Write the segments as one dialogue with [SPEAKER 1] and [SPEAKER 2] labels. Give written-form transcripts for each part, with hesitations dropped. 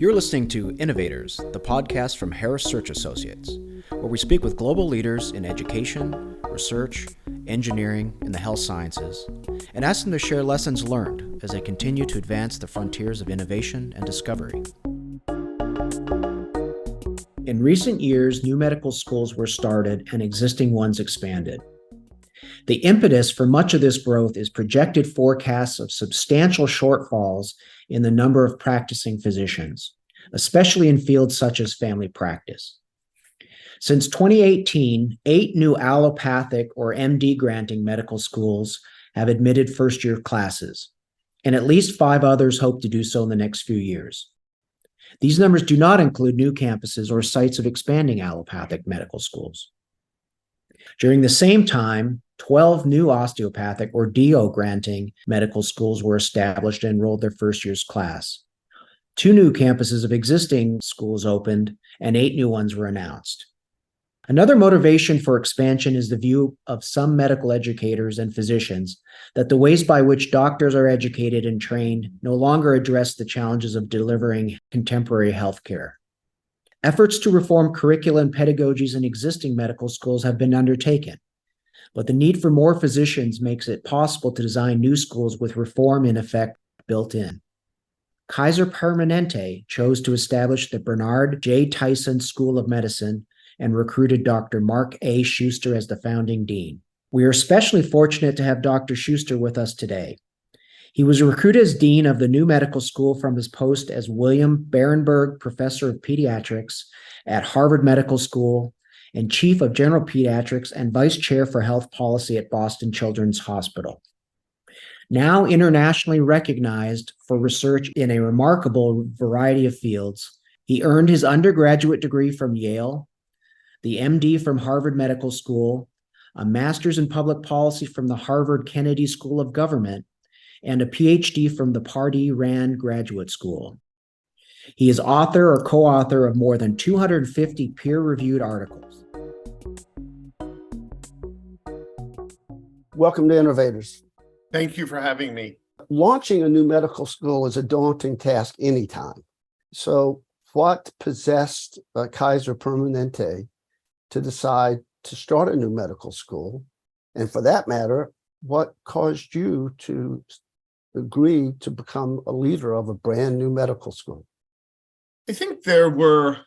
[SPEAKER 1] You're listening to Innovators, the podcast from Harris Search Associates, where we speak with global leaders in education, research, engineering, and the health sciences, and ask them to share lessons learned as they continue to advance the frontiers of innovation and discovery. In recent years, new medical schools were started and existing ones expanded. The impetus for much of this growth is projected forecasts of substantial shortfalls in the number of practicing physicians, especially in fields such as family practice. Since 2018, 8 new allopathic or MD granting medical schools have admitted first-year classes, and at least 5 others hope to do so in the next few years. These numbers do not include new campuses or sites of expanding allopathic medical schools. During the same time, 12 new osteopathic or DO granting medical schools were established and enrolled their first year's class. 2 new campuses of existing schools opened, and 8 new ones were announced. Another motivation for expansion is the view of some medical educators and physicians that the ways by which doctors are educated and trained no longer address the challenges of delivering contemporary healthcare. Efforts to reform curricula and pedagogies in existing medical schools have been undertaken, but the need for more physicians makes it possible to design new schools with reform in effect built in. Kaiser Permanente chose to establish the Bernard J. Tyson School of Medicine and recruited Dr. Mark A. Schuster as the founding dean. We are especially fortunate to have Dr. Schuster with us today. He was recruited as dean of the new medical school from his post as William Barenberg Professor of Pediatrics at Harvard Medical School and Chief of General Pediatrics and Vice Chair for Health Policy at Boston Children's Hospital. Now internationally recognized for research in a remarkable variety of fields, he earned his undergraduate degree from Yale, the MD from Harvard Medical School, a master's in public policy from the Harvard Kennedy School of Government, and a PhD from the Pardee Rand Graduate School. He is author or co-author of more than 250 peer-reviewed articles.
[SPEAKER 2] Welcome to Innovators.
[SPEAKER 3] Thank you for having me.
[SPEAKER 2] Launching a new medical school is a daunting task anytime. So what possessed Kaiser Permanente to decide to start a new medical school? And for that matter, what caused you to agree to become a leader of a brand new medical school?
[SPEAKER 3] I think there were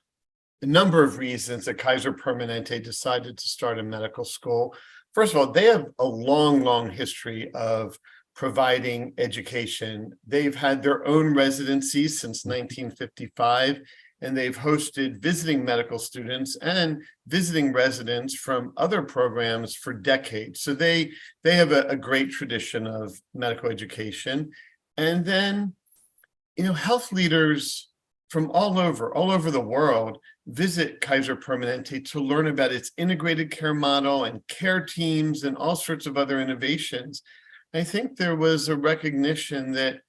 [SPEAKER 3] a number of reasons that Kaiser Permanente decided to start a medical school. First of all, they have a long, long history of providing education. They've had their own residencies since 1955, and they've hosted visiting medical students and visiting residents from other programs for decades. So they have a great tradition of medical education. And then, health leaders from all over the world visit Kaiser Permanente to learn about its integrated care model and care teams and all sorts of other innovations. I think there was a recognition that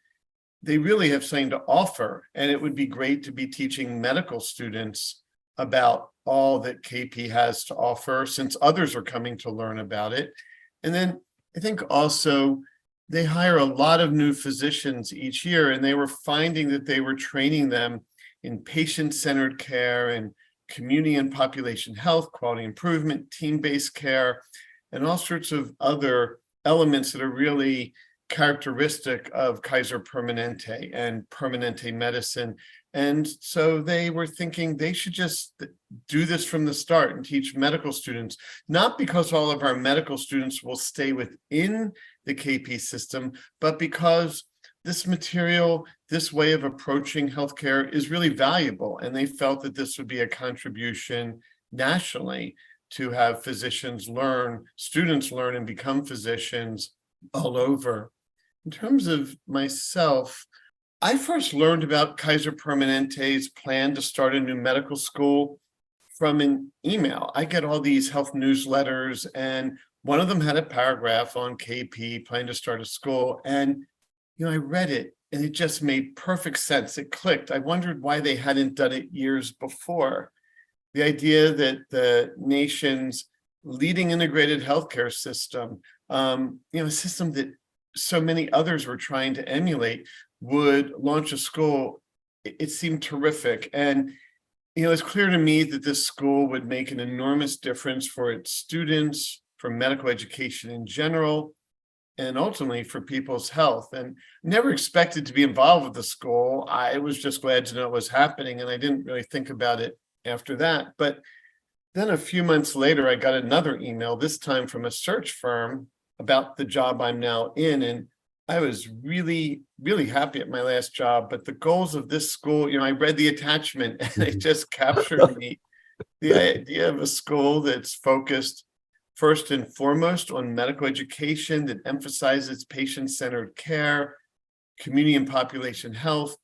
[SPEAKER 3] they really have something to offer, and it would be great to be teaching medical students about all that KP has to offer since others are coming to learn about it. And then I think also they hire a lot of new physicians each year, and they were finding that they were training them in patient-centered care and community and population health, quality improvement, team-based care, and all sorts of other elements that are really characteristic of Kaiser Permanente and Permanente medicine. And so they were thinking they should just do this from the start and teach medical students, not because all of our medical students will stay within the KP system, but because this material, this way of approaching healthcare is really valuable. And they felt that this would be a contribution nationally to have physicians learn, students learn and become physicians all over. In terms of myself, I first learned about Kaiser Permanente's plan to start a new medical school from an email. I get all these health newsletters, and one of them had a paragraph on KP, planning to start a school. And, I read it, and it just made perfect sense. It clicked. I wondered why they hadn't done it years before. The idea that the nation's leading integrated healthcare system, a system that so many others were trying to emulate, would launch a school it seemed terrific. And, it's clear to me that this school would make an enormous difference for its students, for medical education in general, and ultimately for people's health. And never expected to be involved with the school. I was just glad to know it was happening, and I didn't really think about it after that. But then a few months later, I got another email, this time from a search firm, about the job I'm now in. And I was really, really happy at my last job. But the goals of this school, I read the attachment and it just captured me. The idea of a school that's focused first and foremost on medical education, that emphasizes patient-centered care, community and population health,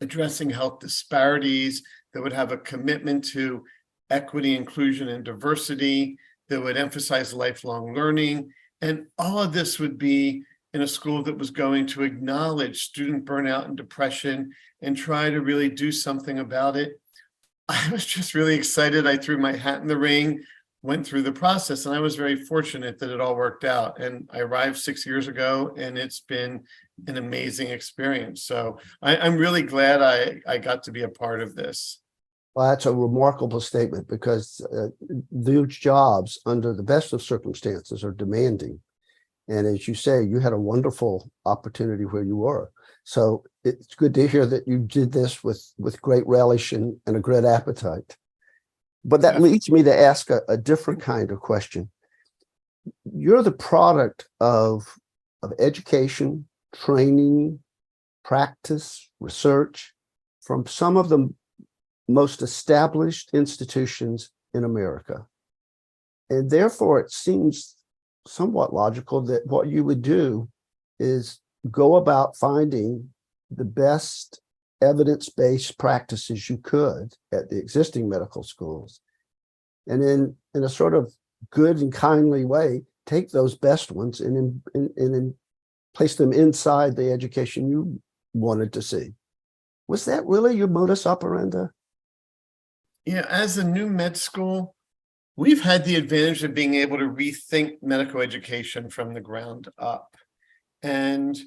[SPEAKER 3] addressing health disparities, that would have a commitment to equity, inclusion, and diversity, that would emphasize lifelong learning. And all of this would be in a school that was going to acknowledge student burnout and depression and try to really do something about it. I was just really excited. I threw my hat in the ring, went through the process, and I was very fortunate that it all worked out. And I arrived 6 years ago, and it's been an amazing experience. So I'm really glad I got to be a part of this.
[SPEAKER 2] Well, that's a remarkable statement, because those jobs, under the best of circumstances, are demanding. And as you say, you had a wonderful opportunity where you were. So it's good to hear that you did this with great relish and a great appetite. But that leads me to ask a different kind of question. You're the product of education, training, practice, research from some of the most established institutions in America. And therefore, it seems somewhat logical that what you would do is go about finding the best evidence-based practices you could at the existing medical schools, and then in a sort of good and kindly way, take those best ones and place them inside the education you wanted to see. Was that really your modus operandi?
[SPEAKER 3] As a new med school, we've had the advantage of being able to rethink medical education from the ground up. And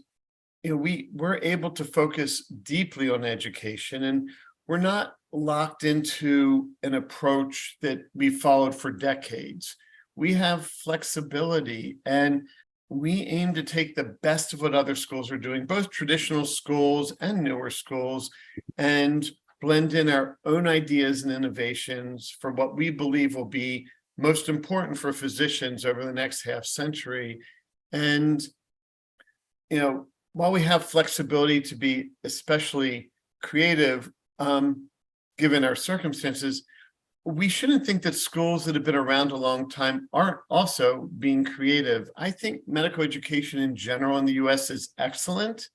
[SPEAKER 3] we're able to focus deeply on education, and we're not locked into an approach that we followed for decades. We have flexibility, and we aim to take the best of what other schools are doing, both traditional schools and newer schools, and blend in our own ideas and innovations for what we believe will be most important for physicians over the next half century. And, while we have flexibility to be especially creative, given our circumstances, we shouldn't think that schools that have been around a long time aren't also being creative. I think medical education in general in the US is excellent,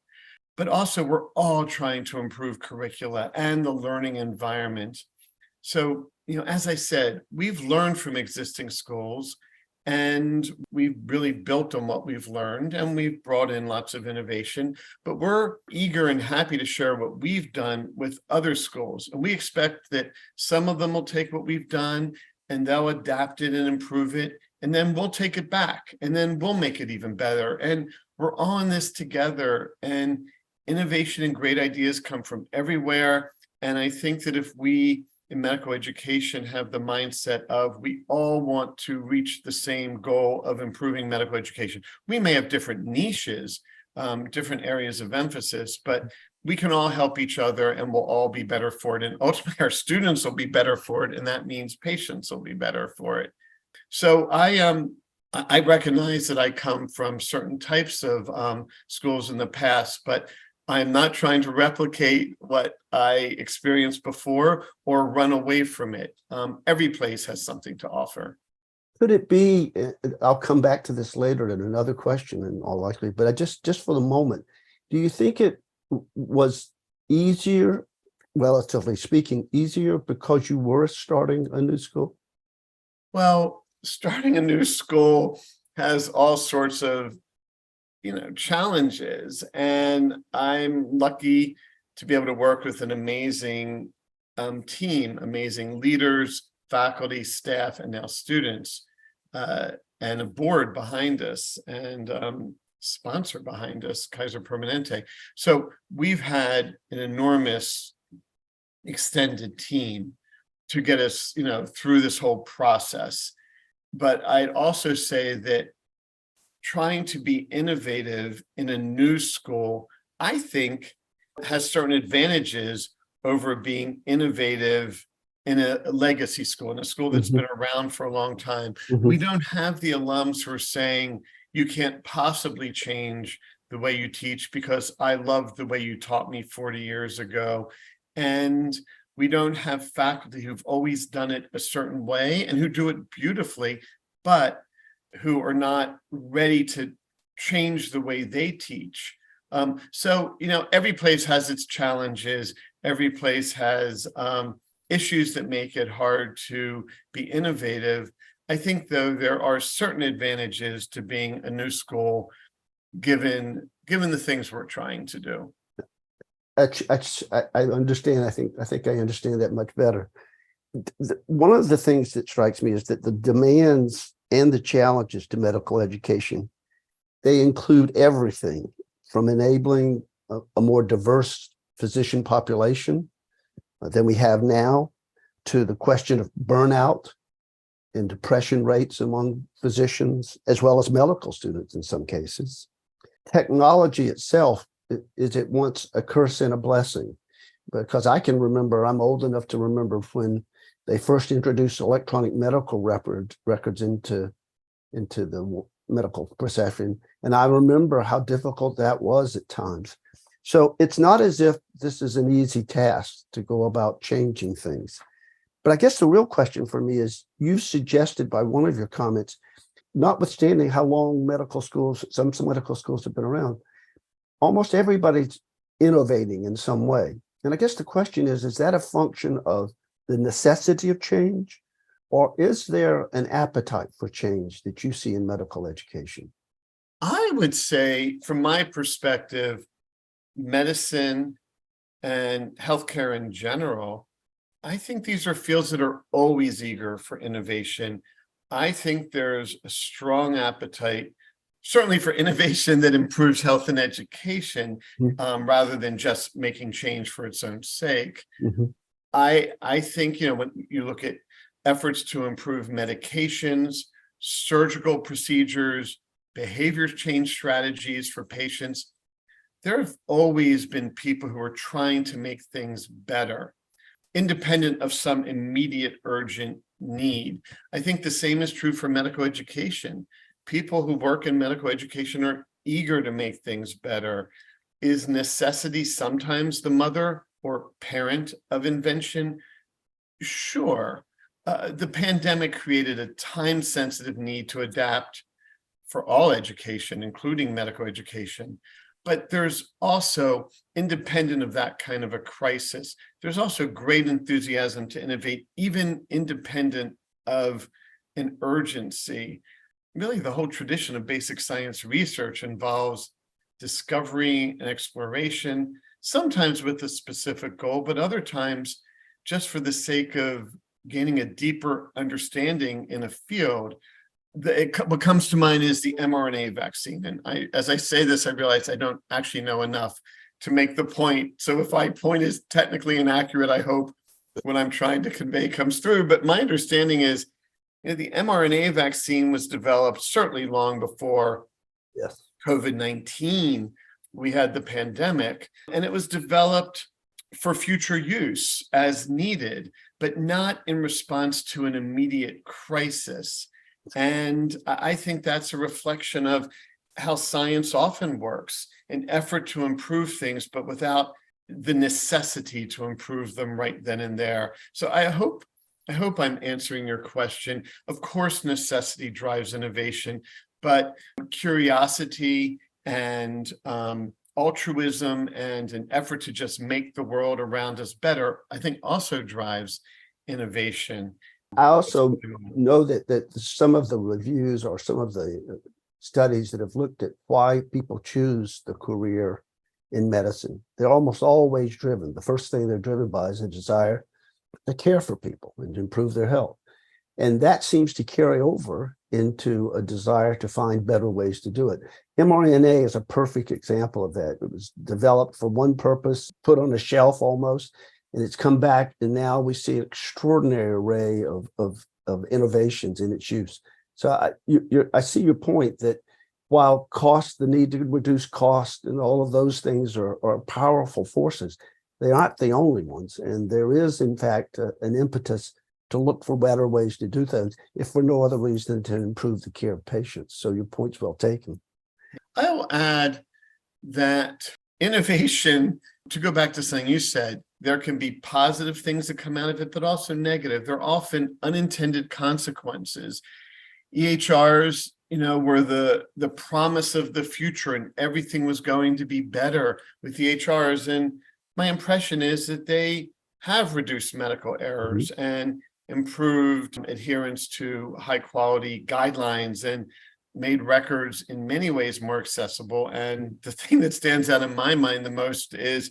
[SPEAKER 3] but also we're all trying to improve curricula and the learning environment. So, as I said, we've learned from existing schools, and we've really built on what we've learned, and we've brought in lots of innovation, but we're eager and happy to share what we've done with other schools. And we expect that some of them will take what we've done and they'll adapt it and improve it, and then we'll take it back, and then we'll make it even better. And we're all in this together, and innovation and great ideas come from everywhere. And I think that if we in medical education have the mindset of we all want to reach the same goal of improving medical education. We may have different niches, different areas of emphasis, but we can all help each other, and we'll all be better for it. And ultimately, our students will be better for it, and that means patients will be better for it. So I recognize that I come from certain types of schools in the past, but I'm not trying to replicate what I experienced before or run away from it. Every place has something to offer.
[SPEAKER 2] Could it be, I'll come back to this later in another question in all likelihood, but just for the moment, do you think it was easier, relatively speaking, easier because you were starting a new school?
[SPEAKER 3] Well, starting a new school has all sorts of challenges, and I'm lucky to be able to work with an amazing team, amazing leaders, faculty, staff, and now students, and a board behind us, and sponsor behind us, Kaiser Permanente. So we've had an enormous extended team to get us, through this whole process. But I'd also say that trying to be innovative in a new school, I think, has certain advantages over being innovative in a legacy school, in a school that's been around for a long time. We don't have the alums who are saying, you can't possibly change the way you teach because I love the way you taught me 40 years ago. And we don't have faculty who've always done it a certain way and who do it beautifully, but who are not ready to change the way they teach. So, every place has its challenges. Every place has issues that make it hard to be innovative. I think, though, there are certain advantages to being a new school, given the things we're trying to do.
[SPEAKER 2] I understand. I think I understand that much better. One of the things that strikes me is that the demands and the challenges to medical education, they include everything from enabling a more diverse physician population than we have now, to the question of burnout and depression rates among physicians, as well as medical students in some cases. Technology itself is at once a curse and a blessing, because I can remember, I'm old enough to remember when they first introduced electronic medical records into the medical profession. And I remember how difficult that was at times. So it's not as if this is an easy task to go about changing things. But I guess the real question for me is, you suggested by one of your comments, notwithstanding how long some medical schools have been around, almost everybody's innovating in some way. And I guess the question is that a function of the necessity of change, or is there an appetite for change that you see in medical education?
[SPEAKER 3] I would say, from my perspective, medicine and healthcare in general, I think these are fields that are always eager for innovation. I think there's a strong appetite, certainly for innovation that improves health and education, rather than just making change for its own sake. I think, when you look at efforts to improve medications, surgical procedures, behavior change strategies for patients, there have always been people who are trying to make things better, independent of some immediate urgent need. I think the same is true for medical education. People who work in medical education are eager to make things better. Is necessity sometimes the mother or parent of invention? Sure. The pandemic created a time-sensitive need to adapt for all education, including medical education. But there's also, independent of that kind of a crisis, there's also great enthusiasm to innovate, even independent of an urgency. Really, the whole tradition of basic science research involves discovery and exploration, sometimes with a specific goal, but other times just for the sake of gaining a deeper understanding in a field. What comes to mind is the mRNA vaccine. And as I say this, I realize I don't actually know enough to make the point. So if my point is technically inaccurate, I hope what I'm trying to convey comes through. But my understanding is, the mRNA vaccine was developed certainly long before COVID-19. We had the pandemic, and it was developed for future use as needed, but not in response to an immediate crisis. And I think that's a reflection of how science often works, an effort to improve things, but without the necessity to improve them right then and there. So I hope I'm answering your question. Of course, necessity drives innovation, but curiosity and altruism and an effort to just make the world around us better, I think also drives innovation.
[SPEAKER 2] I also know that some of the reviews or some of the studies that have looked at why people choose the career in medicine, they're almost always driven. The first thing they're driven by is a desire to care for people and to improve their health. And that seems to carry over into a desire to find better ways to do it. mRNA is a perfect example of that. It was developed for one purpose, put on a shelf almost, And it's come back, and now we see an extraordinary array of innovations in its use. So I see your point that while the need to reduce cost and all of those things are powerful forces, they aren't the only ones. And there is, in fact, an impetus to look for better ways to do things, if for no other reason than to improve the care of patients. So your point's well taken.
[SPEAKER 3] I will add that innovation, to go back to something you said, there can be positive things that come out of it, but also negative. There are often unintended consequences. EHRs, were the promise of the future, and everything was going to be better with EHRs. And my impression is that they have reduced medical errors and improved adherence to high quality guidelines and made records in many ways more accessible. And the thing that stands out in my mind the most is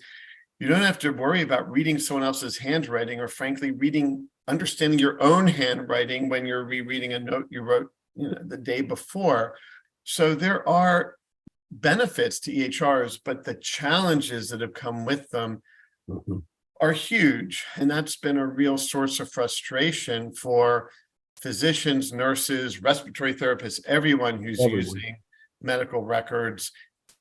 [SPEAKER 3] you don't have to worry about reading someone else's handwriting, or frankly, understanding your own handwriting when you're rereading a note you wrote the day before. So there are benefits to EHRs, but the challenges that have come with them are huge. And that's been a real source of frustration for physicians, nurses, respiratory therapists, everyone who's using medical records.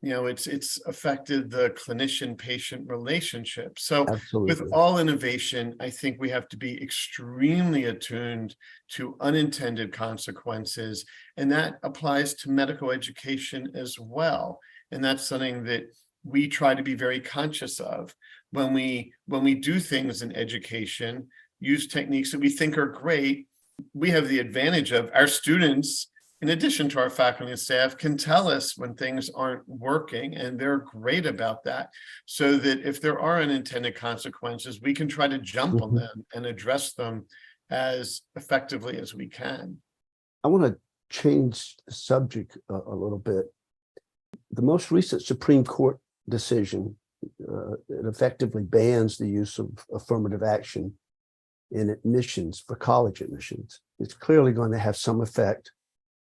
[SPEAKER 3] It's affected the clinician-patient relationship. So with all innovation, I think we have to be extremely attuned to unintended consequences, and that applies to medical education as well. And that's something that we try to be very conscious of when we do things in education, use techniques that we think are great. We have the advantage of our students, in addition to our faculty and staff, can tell us when things aren't working, and they're great about that. So that if there are unintended consequences, we can try to jump on them and address them as effectively as we can.
[SPEAKER 2] I want to change the subject a little bit. The most recent Supreme Court decision, it effectively bans the use of affirmative action in admissions for college admissions. It's clearly going to have some effect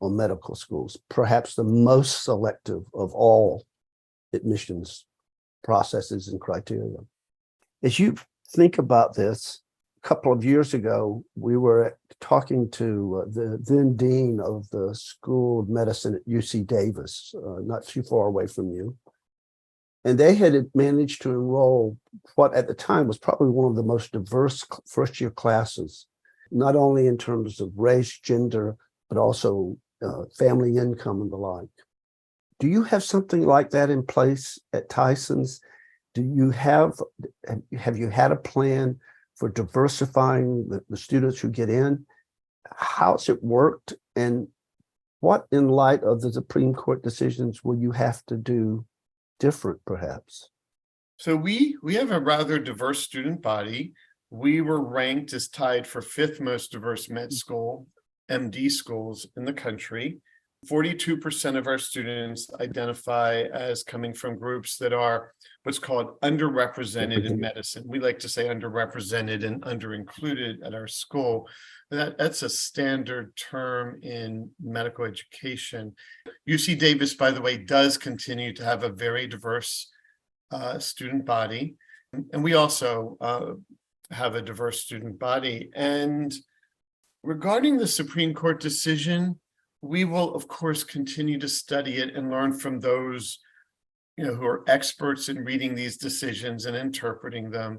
[SPEAKER 2] on medical schools, perhaps the most selective of all admissions processes and criteria. As you think about this, a couple of years ago, we were talking to the then dean of the School of Medicine at UC Davis, not too far away from you. And they had managed to enroll what at the time was probably one of the most diverse first-year classes, not only in terms of race, gender, but also family income and the like. Do you have something like that in place at Tyson's? Do you have you had a plan for diversifying the students who get in? How's it worked? And what, in light of the Supreme Court decisions, will you have to do different, perhaps?
[SPEAKER 3] So we have a rather diverse student body. We were ranked as tied for 5th most diverse med school, MD schools in the country. 42% of our students identify as coming from groups that are what's called underrepresented in medicine. We like to say underrepresented and underincluded at our school. That's a standard term in medical education. UC Davis, by the way, does continue to have a very diverse student body. And we also have a diverse student body. And regarding the Supreme Court decision, we will, of course, continue to study it and learn from those, who are experts in reading these decisions and interpreting them.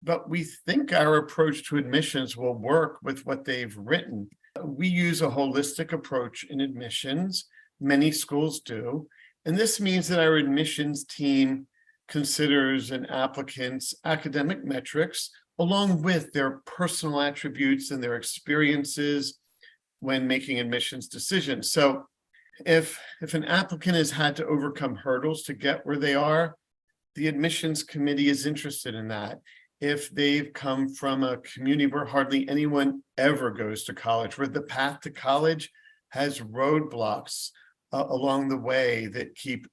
[SPEAKER 3] But we think our approach to admissions will work with what they've written. We use a holistic approach in admissions. Many schools do. And this means that our admissions team considers an applicant's academic metrics along with their personal attributes and their experiences when making admissions decisions. So if an applicant has had to overcome hurdles to get where they are, the admissions committee is interested in that. If they've come from a community where hardly anyone ever goes to college, where the path to college has roadblocks along the way that keep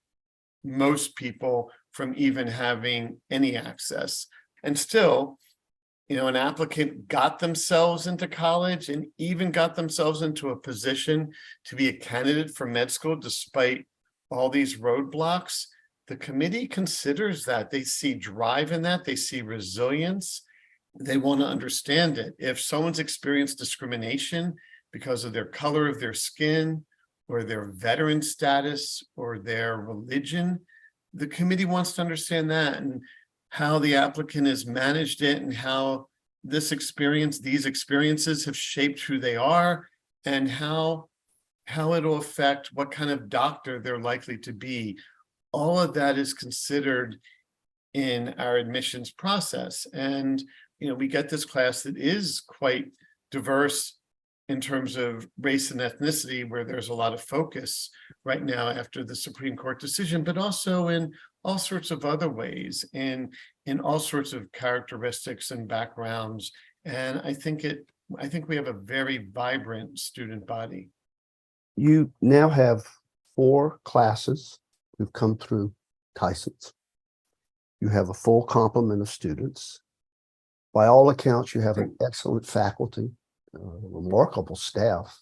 [SPEAKER 3] most people from even having any access. And still, an applicant got themselves into college and even got themselves into a position to be a candidate for med school despite all these roadblocks, the committee considers that. They see drive in that, they see resilience, they want to understand it. If someone's experienced discrimination because of their color of their skin, or their veteran status, or their religion, the committee wants to understand that, and how the applicant has managed it, and how these experiences have shaped who they are, and how it'll affect what kind of doctor they're likely to be. All of that is considered in our admissions process. And, we get this class that is quite diverse in terms of race and ethnicity, where there's a lot of focus right now after the Supreme Court decision, but also in all sorts of other ways, in all sorts of characteristics and backgrounds. And I think we have a very vibrant student body.
[SPEAKER 2] You now have 4 classes who've come through Tyson's. You have a full complement of students. By all accounts, you have an excellent faculty, remarkable staff,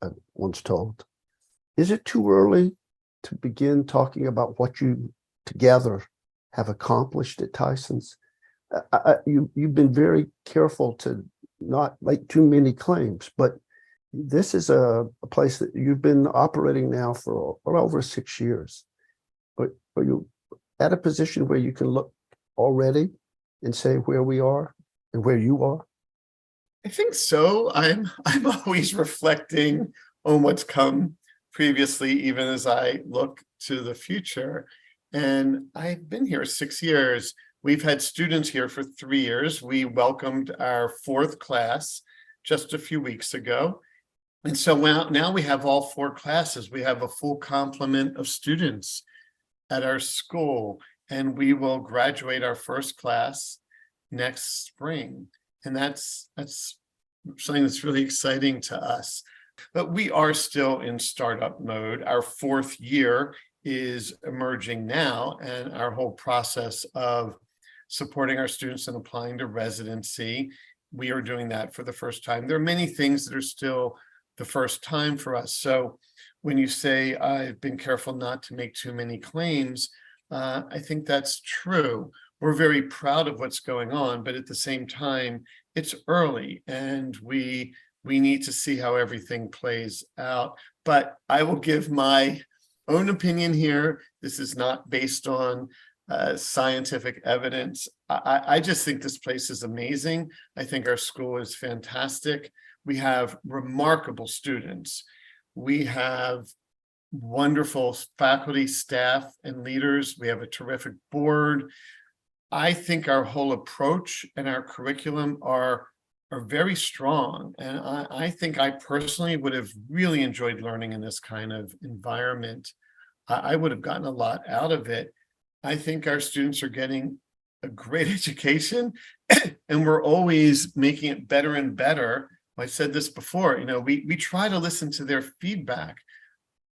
[SPEAKER 2] I once told. Is it too early to begin talking about what you together have accomplished at Tyson's? You've been very careful to not make too many claims, but this is a place that you've been operating now for well over 6 years. But are you at a position where you can look already and say where we are and where you are?
[SPEAKER 3] I think so. I'm always reflecting on what's come previously, even as I look to the future. And I've been here 6 years. We've had students here for 3 years. We welcomed our 4th class just a few weeks ago. And so now we have all 4 classes. We have a full complement of students at our school, and we will graduate our first class next spring. And that's something that's really exciting to us. But we are still in startup mode. Our 4th year is emerging now, and our whole process of supporting our students in applying to residency, we are doing that for the first time. There are many things that are still the first time for us. So when you say I've been careful not to make too many claims, I think that's true. We're very proud of what's going on, but at the same time, it's early, and we need to see how everything plays out. But I will give my own opinion here. This is not based on scientific evidence. I just think this place is amazing. I think our school is fantastic. We have remarkable students. We have wonderful faculty, staff, and leaders. We have a terrific board. I think our whole approach and our curriculum are very strong. And I think I personally would have really enjoyed learning in this kind of environment. I would have gotten a lot out of it. I think our students are getting a great education, and we're always making it better and better. I said this before, we try to listen to their feedback.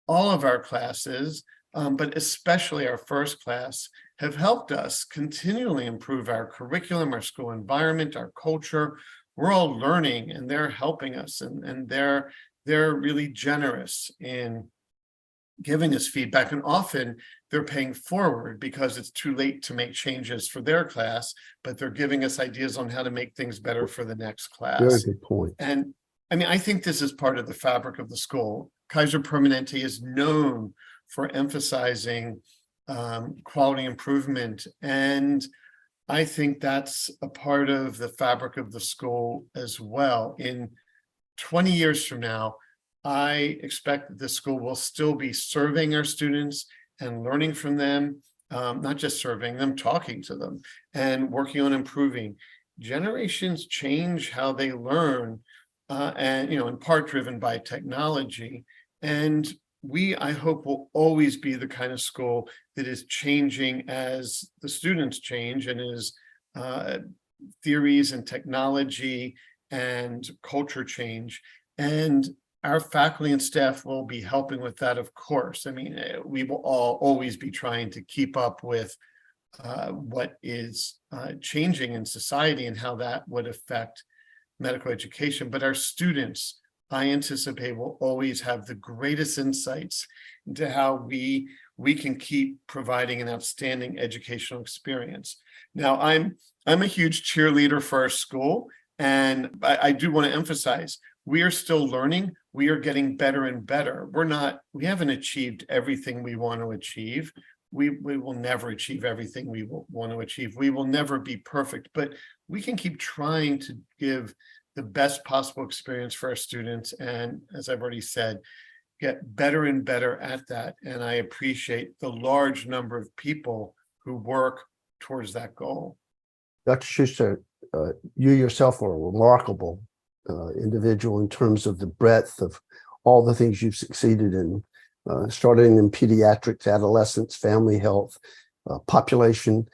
[SPEAKER 3] All of our classes, but especially our first class, have helped us continually improve our curriculum, our school environment, our culture. We're all learning, and they're helping us, and they're really generous in giving us feedback. And often they're paying forward because it's too late to make changes for their class, but they're giving us ideas on how to make things better for the next class.
[SPEAKER 2] Very good point.
[SPEAKER 3] And I mean, I think this is part of the fabric of the school. Kaiser Permanente is known for emphasizing quality improvement. And I think that's a part of the fabric of the school as well. In 20 years from now, I expect that the school will still be serving our students and learning from them, not just serving them, talking to them and working on improving. Generations change how they learn, and in part driven by technology. And I hope, will always be the kind of school that is changing as the students change, and as theories and technology and culture change. And our faculty and staff will be helping with that, of course. I mean, we will all always be trying to keep up with what is changing in society and how that would affect medical education. But our students, I anticipate, will always have the greatest insights into how we we can keep providing an outstanding educational experience. Now, I'm a huge cheerleader for our school, and I do want to emphasize, we are still learning. We are getting better and better. We haven't achieved everything we want to achieve. We will never achieve everything we want to achieve. We will never be perfect, but we can keep trying to give the best possible experience for our students. And as I've already said, get better and better at that. And I appreciate the large number of people who work towards that goal.
[SPEAKER 2] Dr. Schuster, you yourself are a remarkable individual in terms of the breadth of all the things you've succeeded in, starting in pediatrics, adolescents, family health, population,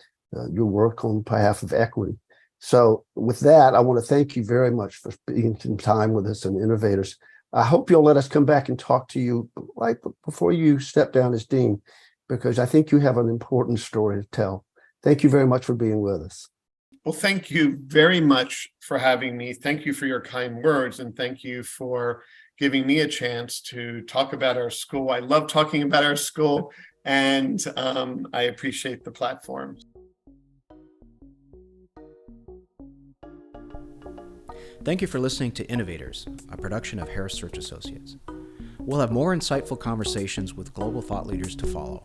[SPEAKER 2] your work on behalf of equity. So with that, I want to thank you very much for spending some time with us and Innovators. I hope you'll let us come back and talk to you right before you step down as dean, because I think you have an important story to tell. Thank you very much for being with us.
[SPEAKER 3] Well, thank you very much for having me. Thank you for your kind words, and thank you for giving me a chance to talk about our school. I love talking about our school, and I appreciate the platform.
[SPEAKER 1] Thank you for listening to Innovators, a production of Harris Search Associates. We'll have more insightful conversations with global thought leaders to follow.